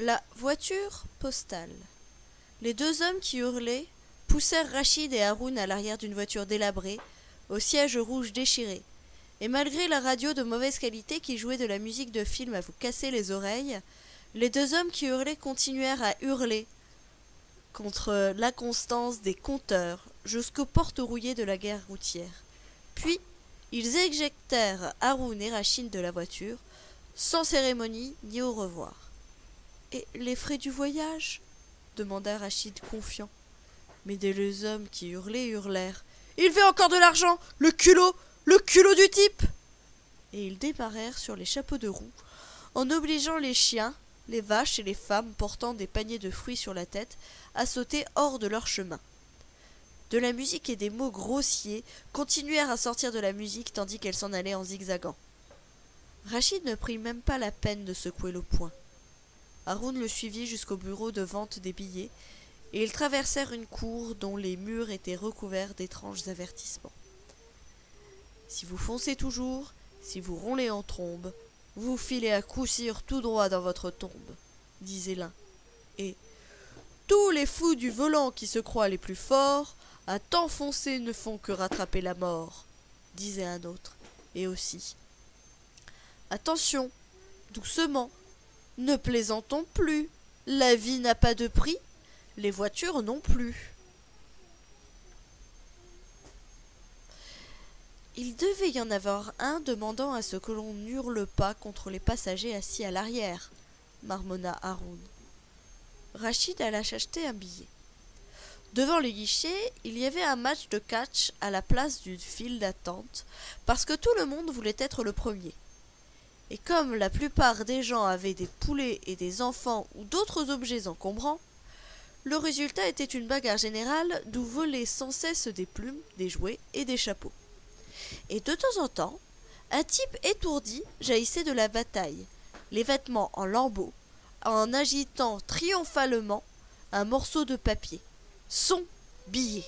La voiture postale. Les deux hommes qui hurlaient poussèrent Rachid et Haroun à l'arrière d'une voiture délabrée, au siège rouge déchiré. Et malgré la radio de mauvaise qualité qui jouait de la musique de film à vous casser les oreilles, les deux hommes qui hurlaient continuèrent à hurler contre l'inconstance des compteurs jusqu'aux portes rouillées de la gare routière. Puis, ils éjectèrent Haroun et Rachid de la voiture, sans cérémonie ni au revoir. « Et les frais du voyage ?» demanda Rachid confiant. Mais des deux hommes qui hurlaient hurlèrent. « Il veut encore de l'argent! Le culot du type !» Et ils démarrèrent sur les chapeaux de roue, en obligeant les chiens, les vaches et les femmes portant des paniers de fruits sur la tête à sauter hors de leur chemin. De la musique et des mots grossiers continuèrent à sortir de la musique tandis qu'elle s'en allait en zigzagant. Rachid ne prit même pas la peine de secouer le poing. Haroun le suivit jusqu'au bureau de vente des billets, et ils traversèrent une cour dont les murs étaient recouverts d'étranges avertissements. Si vous foncez toujours, si vous roulez en trombe, vous filez à coup sûr tout droit dans votre tombe, disait l'un. Et tous les fous du volant qui se croient les plus forts, à tant foncer ne font que rattraper la mort, disait un autre. Et aussi, attention, doucement, ne plaisantons plus, la vie n'a pas de prix, les voitures non plus. Il devait y en avoir un demandant à ce que l'on n'hurle pas contre les passagers assis à l'arrière, marmonna Haroun. Rachid alla acheter un billet. Devant le guichet, il y avait un match de catch à la place d'une file d'attente, parce que tout le monde voulait être le premier. Et comme la plupart des gens avaient des poulets et des enfants ou d'autres objets encombrants, le résultat était une bagarre générale d'où volaient sans cesse des plumes, des jouets et des chapeaux. Et de temps en temps, un type étourdi jaillissait de la bataille, les vêtements en lambeaux, en agitant triomphalement un morceau de papier. Son billet.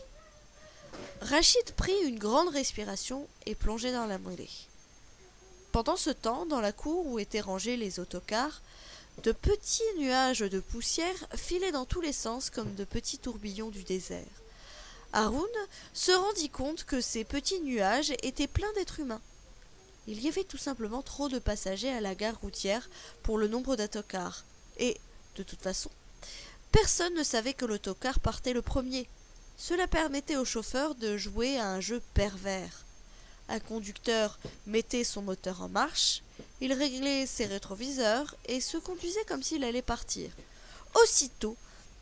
Rachid prit une grande respiration et plongeait dans la mêlée. Pendant ce temps, dans la cour où étaient rangés les autocars, de petits nuages de poussière filaient dans tous les sens comme de petits tourbillons du désert. Haroun se rendit compte que ces petits nuages étaient pleins d'êtres humains. Il y avait tout simplement trop de passagers à la gare routière pour le nombre d'autocars. Et, de toute façon, personne ne savait que l'autocar partait le premier. Cela permettait au chauffeur de jouer à un jeu pervers. Un conducteur mettait son moteur en marche, il réglait ses rétroviseurs et se conduisait comme s'il allait partir. Aussitôt,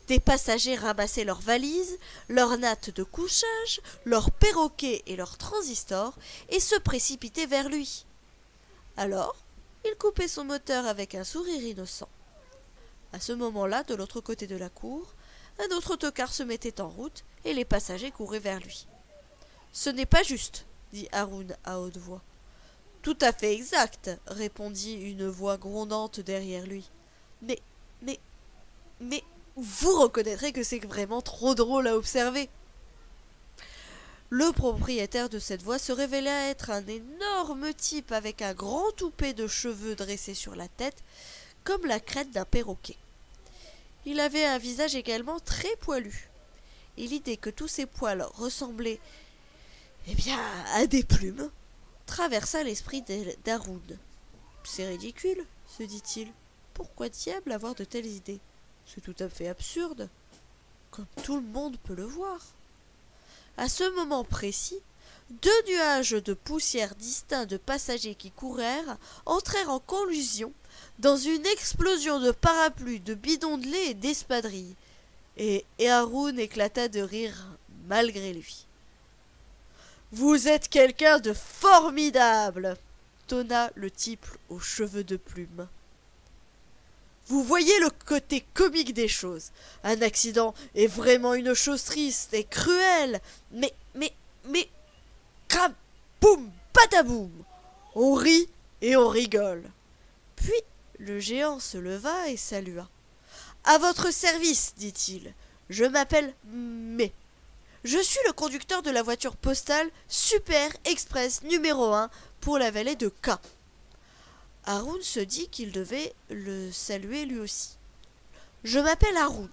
des passagers ramassaient leurs valises, leurs nattes de couchage, leurs perroquets et leurs transistors et se précipitaient vers lui. Alors, il coupait son moteur avec un sourire innocent. À ce moment-là, de l'autre côté de la cour, un autre autocar se mettait en route et les passagers couraient vers lui. « Ce n'est pas juste !» dit Haroun à haute voix. « Tout à fait exact !» répondit une voix grondante derrière lui. « Mais, vous reconnaîtrez que c'est vraiment trop drôle à observer !» Le propriétaire de cette voix se révéla être un énorme type avec un grand toupet de cheveux dressé sur la tête, comme la crête d'un perroquet. Il avait un visage également très poilu, et l'idée que tous ces poils ressemblaient à des plumes traversa l'esprit d'Haroun. « C'est ridicule, se dit-il. Pourquoi diable avoir de telles idées? C'est tout à fait absurde, comme tout le monde peut le voir. » À ce moment précis, deux nuages de poussière distincts de passagers qui courèrent entrèrent en collision dans une explosion de parapluies, de bidons de lait et d'espadrilles, et Haroun éclata de rire malgré lui. « Vous êtes quelqu'un de formidable !» tonna le type aux cheveux de plume. « Vous voyez le côté comique des choses. Un accident est vraiment une chose triste et cruelle, mais, crab, boum, badaboum, on rit et on rigole. » Puis le géant se leva et salua. « À votre service, dit-il. Je m'appelle Mai. Je suis le conducteur de la voiture postale Super Express numéro 1 pour la vallée de K. » Haroun se dit qu'il devait le saluer lui aussi. Je m'appelle Haroun.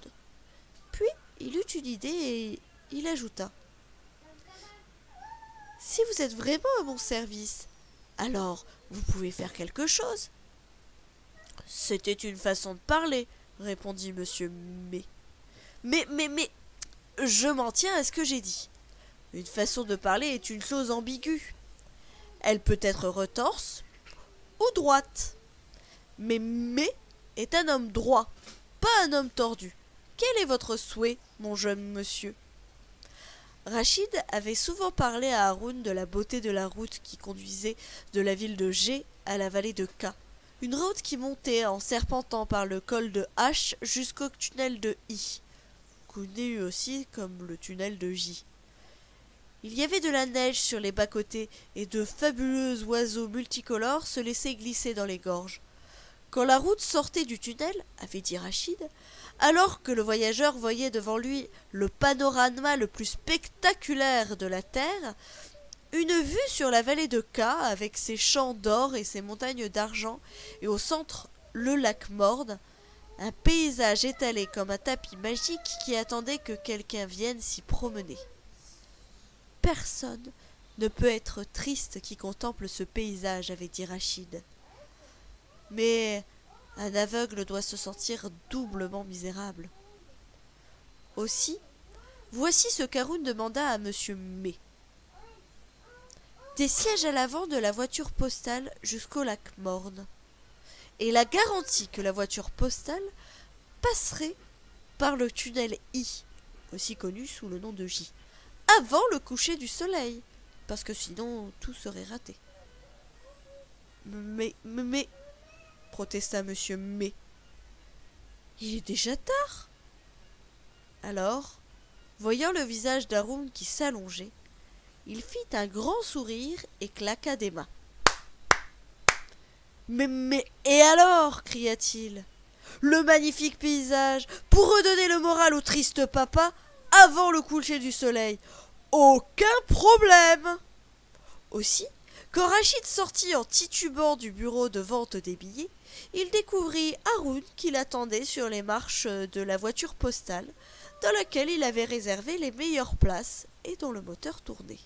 Puis il eut une idée et il ajouta. Si vous êtes vraiment à mon service, alors vous pouvez faire quelque chose. C'était une façon de parler, répondit monsieur Mai. Mais, je m'en tiens à ce que j'ai dit. Une façon de parler est une chose ambiguë. Elle peut être retorse ou droite. Mais Mai est un homme droit, pas un homme tordu. Quel est votre souhait, mon jeune monsieur? Rachid avait souvent parlé à Haroun de la beauté de la route qui conduisait de la ville de G à la vallée de K. Une route qui montait en serpentant par le col de H jusqu'au tunnel de I, connu aussi comme le tunnel de J. Il y avait de la neige sur les bas-côtés et de fabuleux oiseaux multicolores se laissaient glisser dans les gorges. Quand la route sortait du tunnel, avait dit Rachid, alors que le voyageur voyait devant lui le panorama le plus spectaculaire de la Terre, une vue sur la vallée de K avec ses champs d'or et ses montagnes d'argent, et au centre le lac Morne, un paysage étalé comme un tapis magique qui attendait que quelqu'un vienne s'y promener. Personne ne peut être triste qui contemple ce paysage, avait dit Rachid. Mais un aveugle doit se sentir doublement misérable. Aussi, voici ce qu'Haroun demanda à monsieur Mai. Des sièges à l'avant de la voiture postale jusqu'au lac Morne, et la garantie que la voiture postale passerait par le tunnel I, aussi connu sous le nom de J, avant le coucher du soleil, parce que sinon tout serait raté. Mais, protesta monsieur Mai. Il est déjà tard. Alors, voyant le visage d'Haroun qui s'allongeait, il fit un grand sourire et claqua des mains. Mais, et alors, cria-t-il, le magnifique paysage, pour redonner le moral au triste papa, avant le coucher du soleil. Aucun problème. Aussi, quand Rachid sortit en titubant du bureau de vente des billets, il découvrit Haroun qui l'attendait sur les marches de la voiture postale, dans laquelle il avait réservé les meilleures places et dont le moteur tournait.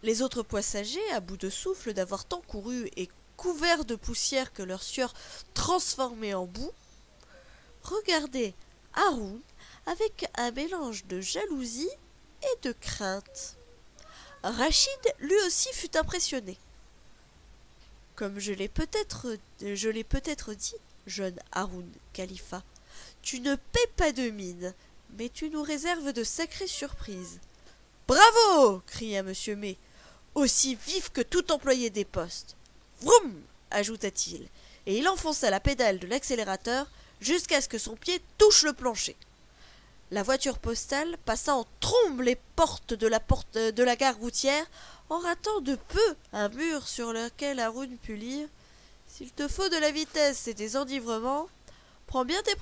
Les autres passagers, à bout de souffle d'avoir tant couru et couverts de poussière que leur sueur transformait en boue, regardaient Haroun avec un mélange de jalousie et de crainte. Rachid, lui aussi, fut impressionné. Comme je l'ai peut-être dit, jeune Haroun Khalifa, tu ne paies pas de mine, mais tu nous réserves de sacrées surprises. Bravo, cria monsieur Mai, aussi vif que tout employé des postes. Vroom, ajouta-t-il, et il enfonça la pédale de l'accélérateur jusqu'à ce que son pied touche le plancher. La voiture postale passa en trombe les portes de la gare routière, en ratant de peu un mur sur lequel Haroun put lire « S'il te faut de la vitesse et des enivrements, prends bien tes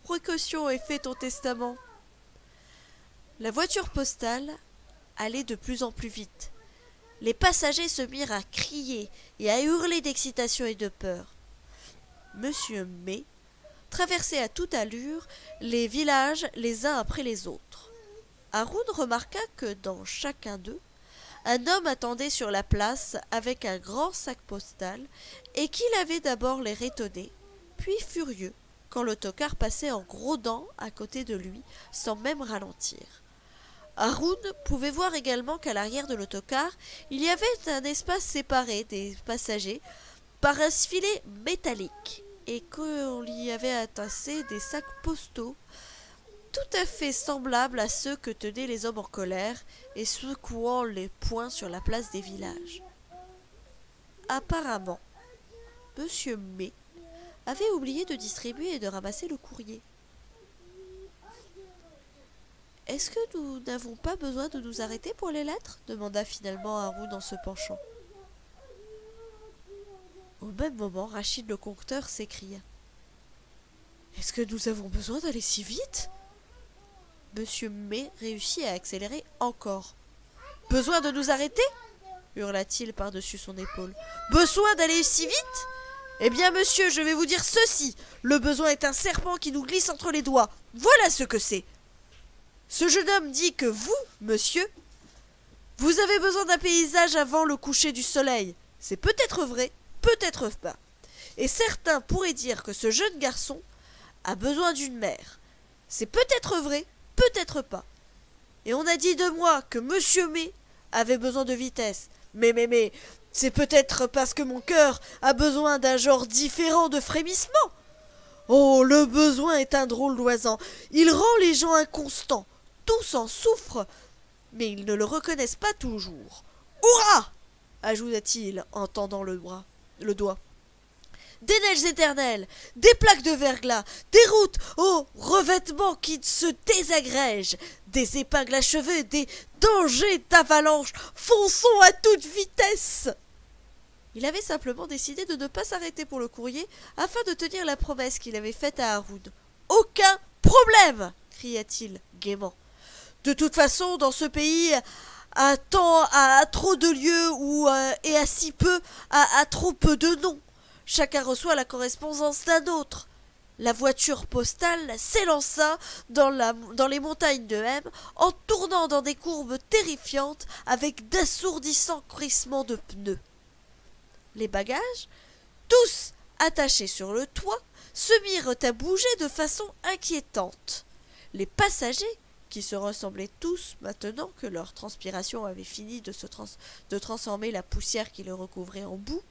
précautions et fais ton testament. » La voiture postale allait de plus en plus vite. Les passagers se mirent à crier et à hurler d'excitation et de peur. Monsieur Mai traversait à toute allure les villages les uns après les autres. Haroun remarqua que dans chacun d'eux, un homme attendait sur la place avec un grand sac postal et qu'il avait d'abord l'air étonné, puis furieux, quand l'autocar passait en gros dents à côté de lui sans même ralentir. Haroun pouvait voir également qu'à l'arrière de l'autocar, il y avait un espace séparé des passagers par un filet métallique et qu'on y avait attaché des sacs postaux tout à fait semblables à ceux que tenaient les hommes en colère et secouant les poings sur la place des villages. Apparemment, monsieur Mai avait oublié de distribuer et de ramasser le courrier. « Est-ce que nous n'avons pas besoin de nous arrêter pour les lettres ?» demanda finalement Haroun en se penchant. Au même moment, Rachid le conteur s'écria. « Est-ce que nous avons besoin d'aller si vite ?» Monsieur Mai réussit à accélérer encore. « Besoin de nous arrêter ?» hurla-t-il par-dessus son épaule. « Besoin d'aller si vite ?» Eh bien, monsieur, je vais vous dire ceci. Le besoin est un serpent qui nous glisse entre les doigts. Voilà ce que c'est. Ce jeune homme dit que vous, monsieur, vous avez besoin d'un paysage avant le coucher du soleil. C'est peut-être vrai, peut-être pas. Et certains pourraient dire que ce jeune garçon a besoin d'une mère. C'est peut-être vrai, peut-être pas. Et on a dit de moi que monsieur May avait besoin de vitesse. Mais, c'est peut-être parce que mon cœur a besoin d'un genre différent de frémissement. Oh, le besoin est un drôle d'oiseau. Il rend les gens inconstants. Tous en souffrent, mais ils ne le reconnaissent pas toujours. Hurrah! Ajouta-t-il en tendant le doigt. Des neiges éternelles, des plaques de verglas, des routes aux revêtements qui se désagrègent, des épingles à cheveux, des dangers d'avalanche. Fonçons à toute vitesse. Il avait simplement décidé de ne pas s'arrêter pour le courrier afin de tenir la promesse qu'il avait faite à Haroun. « Aucun problème !» cria-t-il gaiement. « De toute façon, dans ce pays, à trop de lieux et à si peu, à trop peu de noms. Chacun reçoit la correspondance d'un autre. » La voiture postale s'élança dans les montagnes de M en tournant dans des courbes terrifiantes avec d'assourdissants crissements de pneus. Les bagages, tous attachés sur le toit, se mirent à bouger de façon inquiétante. Les passagers, qui se ressemblaient tous maintenant que leur transpiration avait fini de transformer la poussière qui les recouvrait en boue,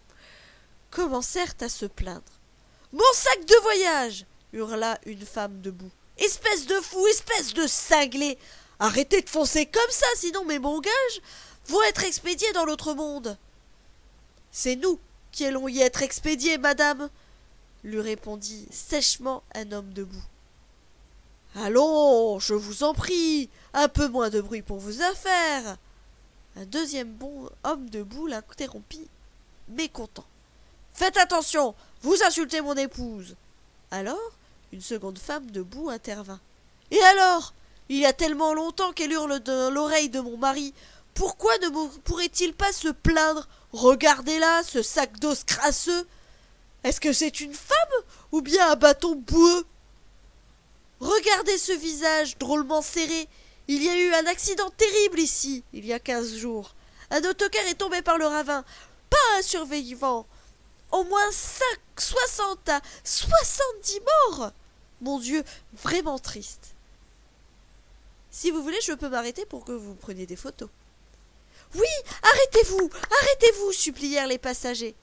commencèrent à se plaindre. « Mon sac de voyage !» hurla une femme debout. « Espèce de fou, espèce de cinglé! Arrêtez de foncer comme ça, sinon mes bagages vont être expédiés dans l'autre monde. »« C'est nous qui allons y être expédiés, madame !» lui répondit sèchement un homme debout. « Allons, je vous en prie, un peu moins de bruit pour vos affaires !» Un deuxième bon homme debout l'interrompit, mécontent. « Faites attention, vous insultez mon épouse !» Alors, une seconde femme debout intervint. « Et alors, il y a tellement longtemps qu'elle hurle dans l'oreille de mon mari. Pourquoi ne pourrait-il pas se plaindre? Regardez-la, ce sac d'os crasseux. Est-ce que c'est une femme ou bien un bâton boueux? Regardez ce visage drôlement serré. Il y a eu un accident terrible ici, il y a 15 jours. Un autocar est tombé par le ravin. Pas un survivant. Au moins 60 à 70 morts. Mon Dieu, vraiment triste. Si vous voulez, je peux m'arrêter pour que vous preniez des photos. Oui, arrêtez-vous, arrêtez-vous, supplièrent les passagers.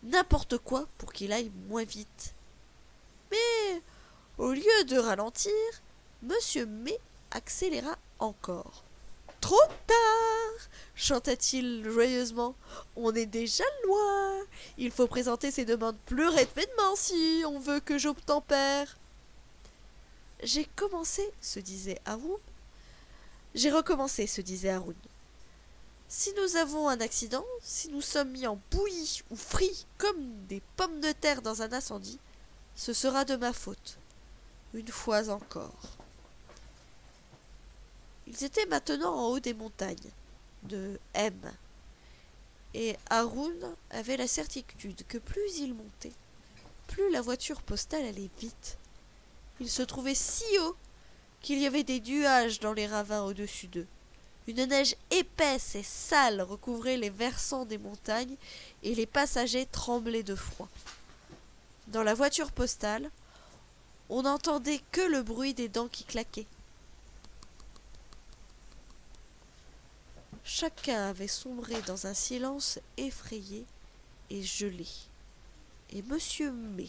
N'importe quoi pour qu'il aille moins vite. Mais, au lieu de ralentir, monsieur May accéléra encore. Trop tard, chanta-t-il joyeusement. On est déjà loin. Il faut présenter ses demandes plus rapidement si on veut que j'obtempère. J'ai recommencé, se disait Haroun. Si nous avons un accident, si nous sommes mis en bouillie ou frits comme des pommes de terre dans un incendie, ce sera de ma faute. Une fois encore. Ils étaient maintenant en haut des montagnes de M. Et Haroun avait la certitude que plus il montait, plus la voiture postale allait vite. Il se trouvait si haut qu'il y avait des nuages dans les ravins au-dessus d'eux. Une neige épaisse et sale recouvrait les versants des montagnes et les passagers tremblaient de froid. Dans la voiture postale, on n'entendait que le bruit des dents qui claquaient. Chacun avait sombré dans un silence effrayé et gelé. Et monsieur May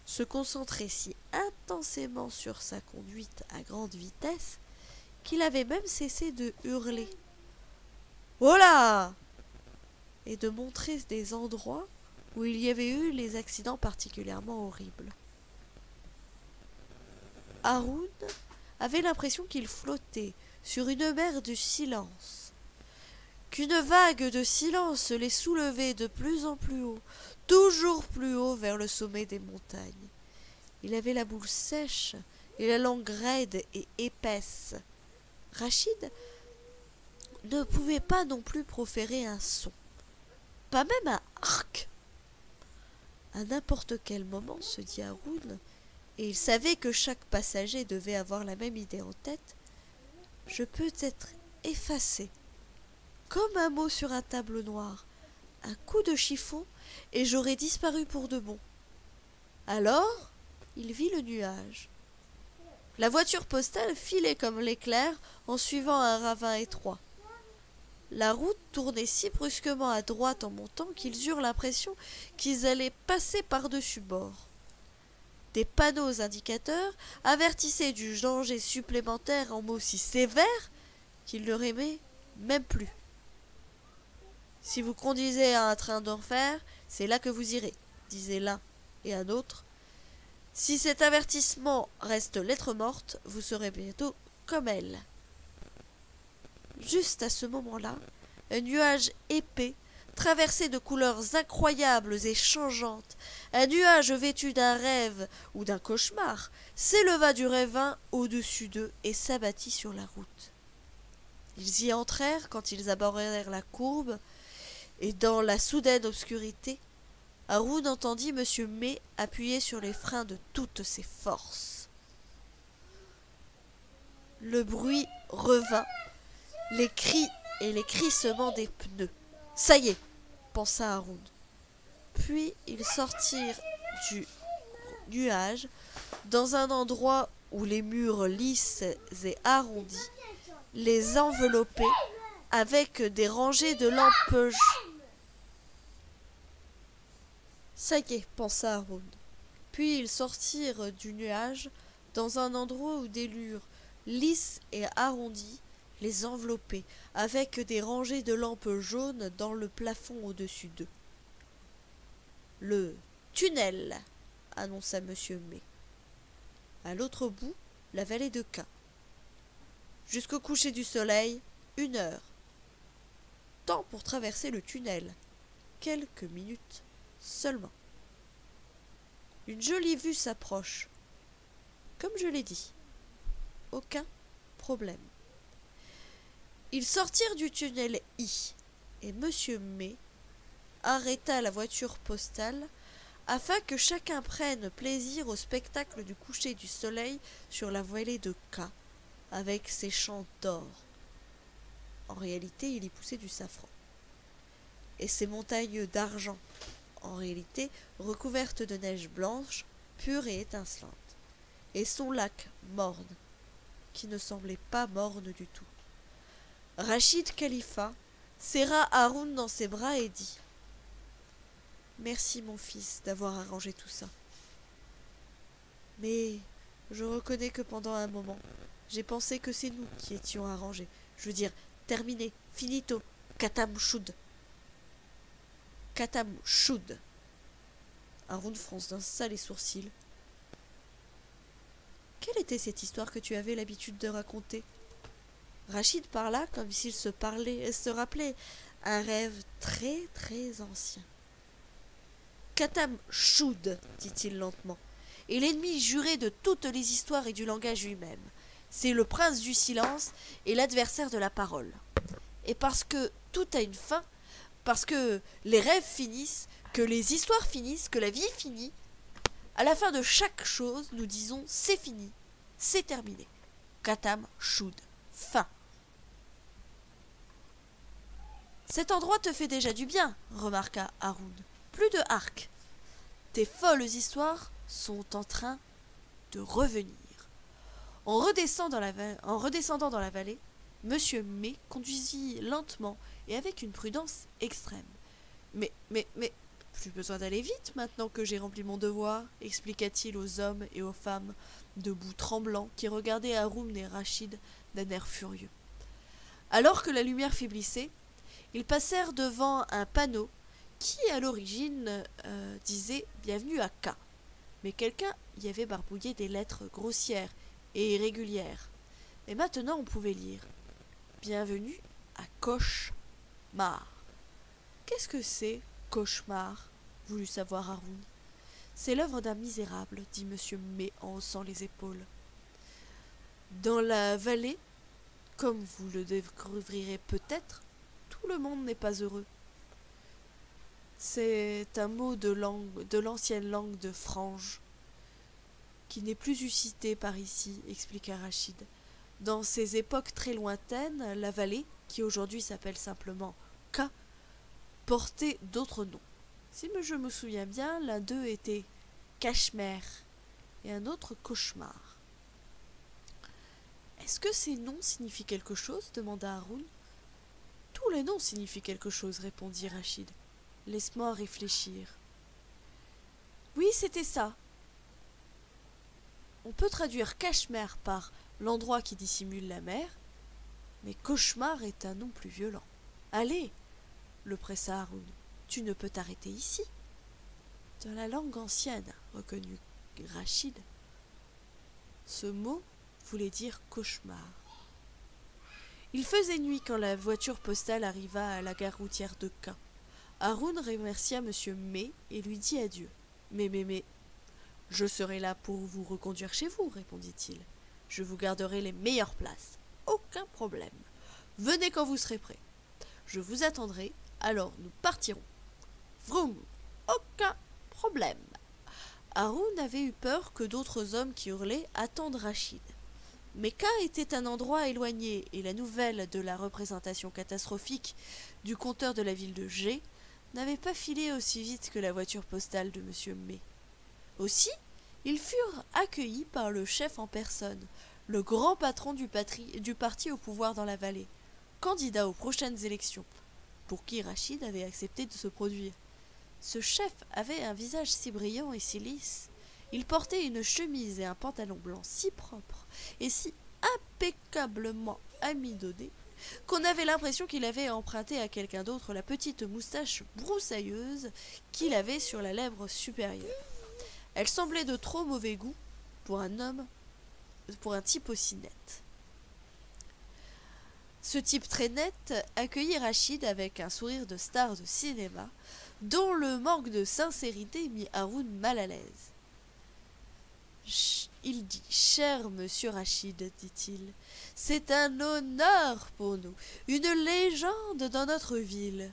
se concentrait si intensément sur sa conduite à grande vitesse qu'il avait même cessé de hurler « Holà !» et de montrer des endroits où il y avait eu les accidents particulièrement horribles. Haroun avait l'impression qu'il flottait sur une mer du silence, qu'une vague de silence les soulevait de plus en plus haut, toujours plus haut vers le sommet des montagnes. Il avait la bouche sèche et la langue raide et épaisse. Rachid ne pouvait pas non plus proférer un son, pas même un arc. À n'importe quel moment, se dit Haroun, et il savait que chaque passager devait avoir la même idée en tête, je peux être effacé, comme un mot sur un tableau noir, un coup de chiffon, et j'aurais disparu pour de bon. Alors, il vit le nuage. La voiture postale filait comme l'éclair en suivant un ravin étroit. La route tournait si brusquement à droite en montant qu'ils eurent l'impression qu'ils allaient passer par-dessus bord. Des panneaux indicateurs avertissaient du danger supplémentaire en mots si sévères qu'ils ne aimaient même plus. Si vous conduisez à un train d'enfer, c'est là que vous irez, disait l'un et un autre. Si cet avertissement reste lettre morte, vous serez bientôt comme elle. Juste à ce moment-là, un nuage épais, traversé de couleurs incroyables et changeantes, un nuage vêtu d'un rêve ou d'un cauchemar, s'éleva du ravin au-dessus d'eux et s'abattit sur la route. Ils y entrèrent quand ils abordèrent la courbe, et dans la soudaine obscurité, Haroun entendit M. May appuyer sur les freins de toutes ses forces. Le bruit revint, les cris et les crissements des pneus. « Ça y est !» pensa Haroun. Puis ils sortirent du nuage dans un endroit où les murs lisses et arrondis les enveloppaient avec des rangées de lampes. Ça y est, pensa Haroun. Puis ils sortirent du nuage dans un endroit où des murs lisses et arrondis les enveloppaient avec des rangées de lampes jaunes dans le plafond au-dessus d'eux. « Le tunnel !» annonça M. May. À l'autre bout, la vallée de K. Jusqu'au coucher du soleil, 1 heure. Temps pour traverser le tunnel. Quelques minutes seulement. Une jolie vue s'approche. Comme je l'ai dit, aucun problème. Ils sortirent du tunnel I, et M. May arrêta la voiture postale afin que chacun prenne plaisir au spectacle du coucher du soleil sur la vallée de K, avec ses champs d'or. En réalité, il y poussait du safran. Et ses montagnes d'argent, en réalité recouvertes de neige blanche, pure et étincelante. Et son lac morne, qui ne semblait pas morne du tout. Rachid Khalifa serra Haroun dans ses bras et dit « Merci, mon fils, d'avoir arrangé tout ça. Mais je reconnais que pendant un moment, j'ai pensé que c'est nous qui étions arrangés. Je veux dire, terminé, finito, katam choud. Katam choud. » Haroun fronça les sourcils. « Quelle était cette histoire que tu avais l'habitude de raconter ?» Rachid parla comme s'il se rappelait un rêve très très ancien. « Katam choud, dit-il lentement, et l'ennemi juré de toutes les histoires et du langage lui-même. C'est le prince du silence et l'adversaire de la parole. Et parce que tout a une fin, parce que les rêves finissent, que les histoires finissent, que la vie finit, à la fin de chaque chose, nous disons « c'est fini, c'est terminé. Katam choud, fin. » Cet endroit te fait déjà du bien, remarqua Haroun. Plus de hark. Tes folles histoires sont en train de revenir. En redescendant dans la vallée, M. May conduisit lentement et avec une prudence extrême. Mais, plus besoin d'aller vite maintenant que j'ai rempli mon devoir, expliqua-t-il aux hommes et aux femmes debout tremblants qui regardaient Haroun et Rachid d'un air furieux. Alors que la lumière faiblissait, ils passèrent devant un panneau qui, à l'origine, disait « Bienvenue à K ». Mais quelqu'un y avait barbouillé des lettres grossières et irrégulières. Et maintenant on pouvait lire « Bienvenue à Cauchemar ». Qu'est-ce que c'est, cauchemar ? Voulut savoir Haroun. C'est l'œuvre d'un misérable, dit M. May en haussant les épaules. Dans la vallée, comme vous le découvrirez peut-être, tout le monde n'est pas heureux. C'est un mot de l'ancienne langue de Frange, qui n'est plus usité par ici, expliqua Rachid. Dans ces époques très lointaines, la vallée, qui aujourd'hui s'appelle simplement K, portait d'autres noms. Si je me souviens bien, l'un d'eux était Cachemire et un autre Cauchemar. Est-ce que ces noms signifient quelque chose demanda Haroun. Tous les noms signifient quelque chose, répondit Rachid. Laisse-moi réfléchir. Oui, c'était ça. On peut traduire Cachemire par l'endroit qui dissimule la mer, mais Cauchemar est un nom plus violent. Allez, le pressa Haroun, tu ne peux t'arrêter ici. Dans la langue ancienne, reconnut Rachid, ce mot voulait dire cauchemar. Il faisait nuit quand la voiture postale arriva à la gare routière de K. Haroun remercia M. May et lui dit adieu. Mais, je serai là pour vous reconduire chez vous, répondit-il. Je vous garderai les meilleures places. Aucun problème. Venez quand vous serez prêt. Je vous attendrai, alors nous partirons. Vroom, aucun problème. Haroun avait eu peur que d'autres hommes qui hurlaient attendent Rachid. Mais K était un endroit éloigné et la nouvelle de la représentation catastrophique du compteur de la ville de G n'avait pas filé aussi vite que la voiture postale de M. May. Aussi, ils furent accueillis par le chef en personne, le grand patron du parti au pouvoir dans la vallée, candidat aux prochaines élections, pour qui Rachid avait accepté de se produire. Ce chef avait un visage si brillant et si lisse. Il portait une chemise et un pantalon blanc si propres et si impeccablement amidonnés qu'on avait l'impression qu'il avait emprunté à quelqu'un d'autre la petite moustache broussailleuse qu'il avait sur la lèvre supérieure. Elle semblait de trop mauvais goût pour un type aussi net. Ce type très net accueillit Rachid avec un sourire de star de cinéma, dont le manque de sincérité mit Haroun mal à l'aise. Il dit « Cher monsieur Rachid, dit-il, c'est un honneur pour nous, une légende dans notre ville. »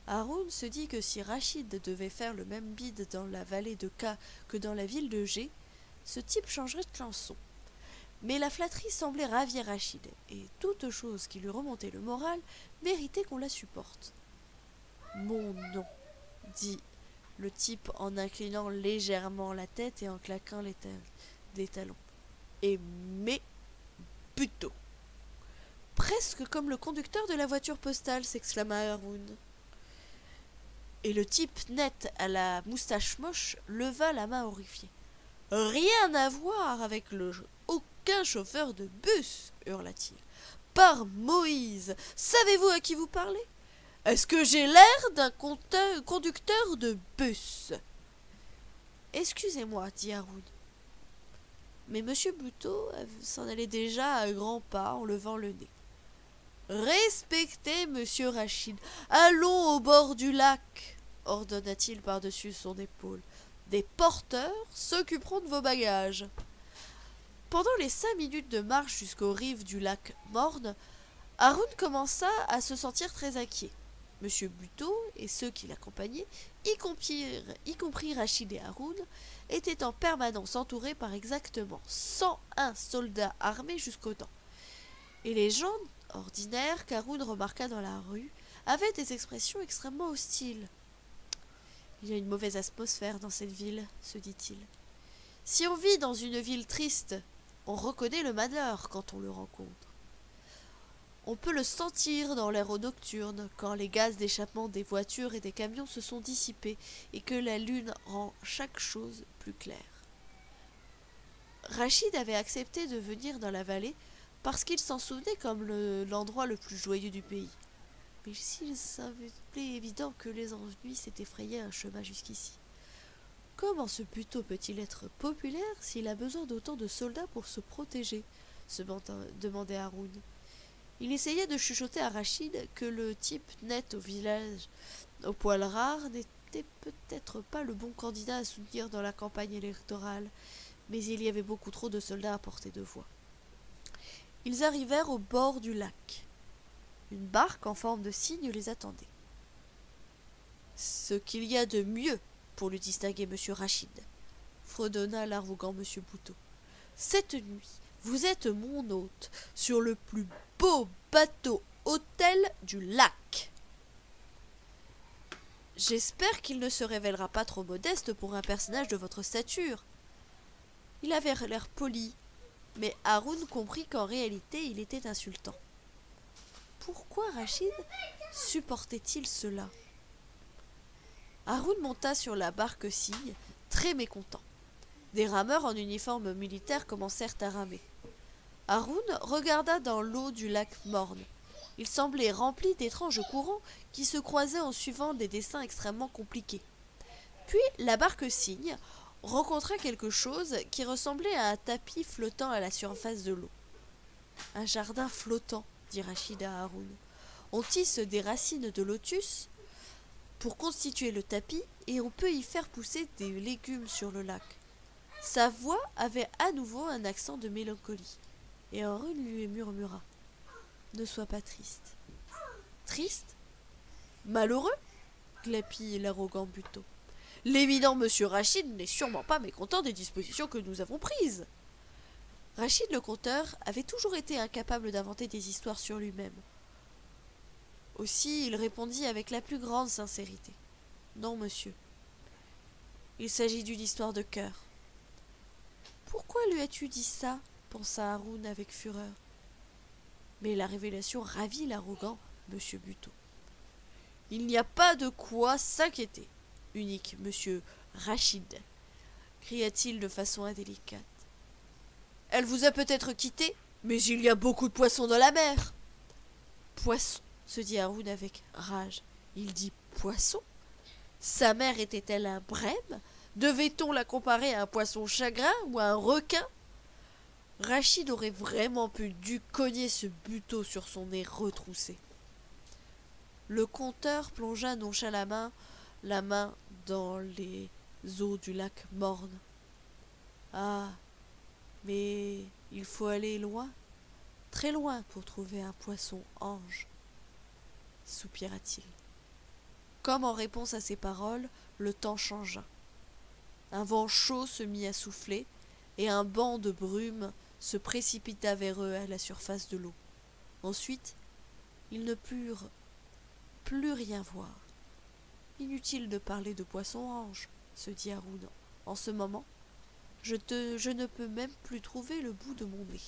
Haroun se dit que si Rachid devait faire le même bide dans la vallée de K que dans la ville de G, ce type changerait de chanson. Mais la flatterie semblait ravir Rachid, et toute chose qui lui remontait le moral méritait qu'on la supporte. « Mon nom, dit le type en inclinant légèrement la tête et en claquant des talons. Et mais plutôt. Presque comme le conducteur de la voiture postale, s'exclama Haroun. Et le type net à la moustache moche leva la main horrifiée. Rien à voir avec aucun chauffeur de bus, hurla-t-il. Par Moïse, savez-vous à qui vous parlez? Est-ce que j'ai l'air d'un conducteur de bus? Excusez-moi, dit Haroun. Mais M. Buteau s'en allait déjà à grands pas en levant le nez. Respectez M. Rachid. Allons au bord du lac, ordonna-t-il par-dessus son épaule. Des porteurs s'occuperont de vos bagages. Pendant les 5 minutes de marche jusqu'aux rives du lac Morne, Haroun commença à se sentir très inquiet. M. Buteau et ceux qui l'accompagnaient, y compris Rachid et Haroun, étaient en permanence entourés par exactement 101 soldats armés jusqu'aux dents. Et les gens ordinaires qu'Haroun remarqua dans la rue avaient des expressions extrêmement hostiles. « Il y a une mauvaise atmosphère dans cette ville, se dit-il. Si on vit dans une ville triste, on reconnaît le malheur quand on le rencontre. On peut le sentir dans l'air nocturne quand les gaz d'échappement des voitures et des camions se sont dissipés et que la lune rend chaque chose plus claire. » Rachid avait accepté de venir dans la vallée parce qu'il s'en souvenait comme l'endroit le plus joyeux du pays. Mais s'il semblait évident que les ennuis s'étaient frayé un chemin jusqu'ici. Comment ce Buteau peut-il être populaire s'il a besoin d'autant de soldats pour se protéger? Se demandait Haroun. Il essayait de chuchoter à Rachid que le type net au village au poil rare n'était peut-être pas le bon candidat à soutenir dans la campagne électorale, mais il y avait beaucoup trop de soldats à portée de voix. Ils arrivèrent au bord du lac. Une barque en forme de cygne les attendait. ce qu'il y a de mieux pour le distinguer, monsieur Rachid, fredonna l'arrogant monsieur Bouteau. Cette nuit, vous êtes mon hôte sur le plus beau bateau hôtel du lac. J'espère qu'il ne se révélera pas trop modeste pour un personnage de votre stature. Il avait l'air poli, mais Haroun comprit qu'en réalité il était insultant. Pourquoi Rachid supportait-il cela? Haroun monta sur la barque cygne, très mécontent. Des rameurs en uniforme militaire commencèrent à ramer. Haroun regarda dans l'eau du lac morne. Il semblait rempli d'étranges courants qui se croisaient en suivant des dessins extrêmement compliqués. Puis la barque cygne rencontra quelque chose qui ressemblait à un tapis flottant à la surface de l'eau. « Un jardin flottant, » dit Rachid à Haroun. « On tisse des racines de lotus pour constituer le tapis et on peut y faire pousser des légumes sur le lac. » Sa voix avait à nouveau un accent de mélancolie, et Haroun lui murmura: « Ne sois pas triste. »« Triste? Malheureux ?» glapit l'arrogant Buteau. « L'éminent monsieur Rachid n'est sûrement pas mécontent des dispositions que nous avons prises. » Rachid le conteur avait toujours été incapable d'inventer des histoires sur lui-même. Aussi il répondit avec la plus grande sincérité: « Non, monsieur. Il s'agit d'une histoire de cœur. » « Pourquoi lui as-tu dit ça ?» pensa Haroun avec fureur. Mais la révélation ravit l'arrogant monsieur Buteau. « Il n'y a pas de quoi s'inquiéter, unique monsieur Rachid, » cria-t-il de façon indélicate. « Elle vous a peut-être quitté, mais il y a beaucoup de poissons dans la mer. »« Poissons » se dit Haroun avec rage. Il dit poisson. Sa mère était-elle un brème? Devait-on la comparer à un poisson chagrin ou à un requin? Rachid aurait vraiment dû cogner ce Buteau sur son nez retroussé. Le conteur plongea nonchalamment la main dans les eaux du lac morne. « Ah, mais il faut aller loin, très loin pour trouver un poisson ange, » soupira-t-il. Comme en réponse à ces paroles, le temps changea. Un vent chaud se mit à souffler, et un banc de brume se précipita vers eux à la surface de l'eau. Ensuite, ils ne purent plus rien voir. Inutile de parler de poisson-ange, se dit Haroun. En ce moment, je ne peux même plus trouver le bout de mon nez.